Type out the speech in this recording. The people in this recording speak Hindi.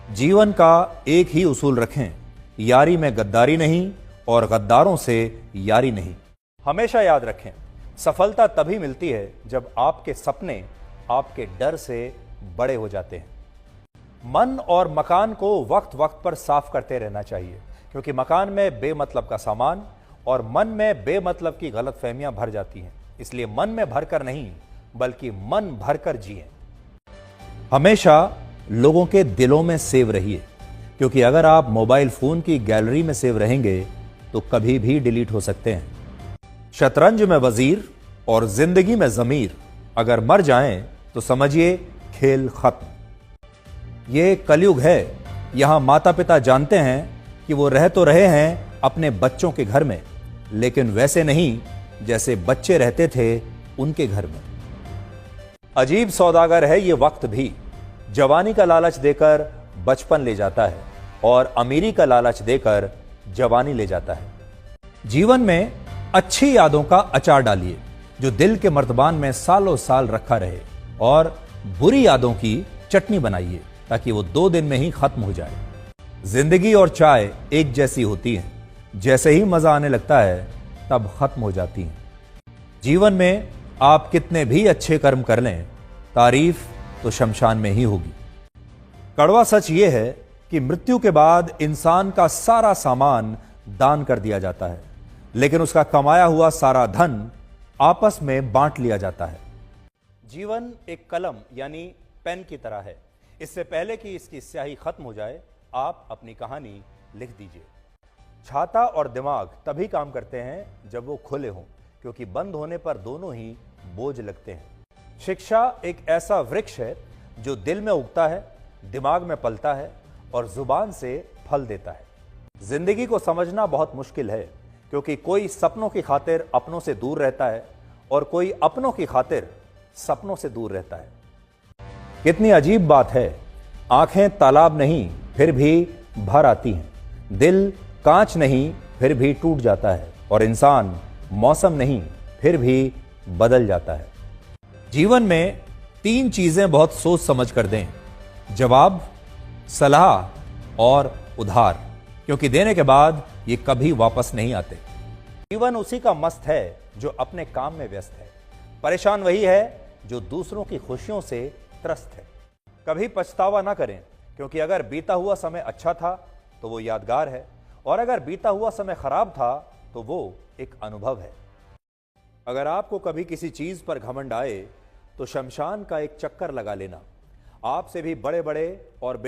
जीवन का एक ही उसूल रखें, यारी में गद्दारी नहीं और गद्दारों से यारी नहीं। हमेशा याद रखें, सफलता तभी मिलती है जब आपके सपने आपके डर से बड़े हो जाते हैं। मन और मकान को वक्त वक्त पर साफ करते रहना चाहिए, क्योंकि मकान में बेमतलब का सामान और मन में बेमतलब की गलतफहमियां भर जाती हैं। इसलिए मन में भरकर नहीं, बल्कि मन भरकर जिएं। हमेशा लोगों के दिलों में सेव रहिए, क्योंकि अगर आप मोबाइल फोन की गैलरी में सेव रहेंगे तो कभी भी डिलीट हो सकते हैं। शतरंज में वजीर और जिंदगी में जमीर अगर मर जाएं तो समझिए खेल खत्म। ये कलयुग है, यहां माता पिता जानते हैं कि वो रह तो रहे हैं अपने बच्चों के घर में, लेकिन वैसे नहीं जैसे बच्चे रहते थे उनके घर में। अजीब सौदागर है ये वक्त भी, जवानी का लालच देकर बचपन ले जाता है और अमीरी का लालच देकर जवानी ले जाता है। जीवन में अच्छी यादों का अचार डालिए जो दिल के मर्तबान में सालों साल रखा रहे, और बुरी यादों की चटनी बनाइए ताकि वो 2 दिन में ही खत्म हो जाए। जिंदगी और चाय एक जैसी होती हैं, जैसे ही मजा आने लगता है तब खत्म हो जाती हैं। जीवन में आप कितने भी अच्छे कर्म कर लें, तारीफ तो शमशान में ही होगी। कड़वा सच यह है कि मृत्यु के बाद इंसान का सारा सामान दान कर दिया जाता है, लेकिन उसका कमाया हुआ सारा धन आपस में बांट लिया जाता है। जीवन एक कलम यानी पेन की तरह है। इससे पहले कि इसकी स्याही खत्म हो जाए, आप अपनी कहानी लिख दीजिए। छाता और दिमाग तभी काम करते हैं जब वो खुले हों, क्योंकि बंद होने पर दोनों ही बोझ लगते हैं। शिक्षा एक ऐसा वृक्ष है जो दिल में उगता है, दिमाग में पलता है और जुबान से फल देता है। जिंदगी को समझना बहुत मुश्किल है, क्योंकि कोई सपनों की खातिर अपनों से दूर रहता है और कोई अपनों की खातिर सपनों से दूर रहता है। कितनी अजीब बात है, आंखें तालाब नहीं फिर भी भर आती हैं, दिल कांच नहीं फिर भी टूट जाता है, और इंसान मौसम नहीं फिर भी बदल जाता है। जीवन में 3 चीजें बहुत सोच समझ कर दें: जवाब, सलाह और उधार, क्योंकि देने के बाद ये कभी वापस नहीं आते। जीवन उसी का मस्त है जो अपने काम में व्यस्त है। परेशान वही है जो दूसरों की खुशियों से त्रस्त है। कभी पछतावा ना करें, क्योंकि अगर बीता हुआ समय अच्छा था तो वो यादगार है, और अगर बीता हुआ समय खराब था तो वो एक अनुभव है। अगर आपको कभी किसी चीज पर घमंड आए तो शमशान का एक चक्कर लगा लेना। आपसे भी बड़े बड़े और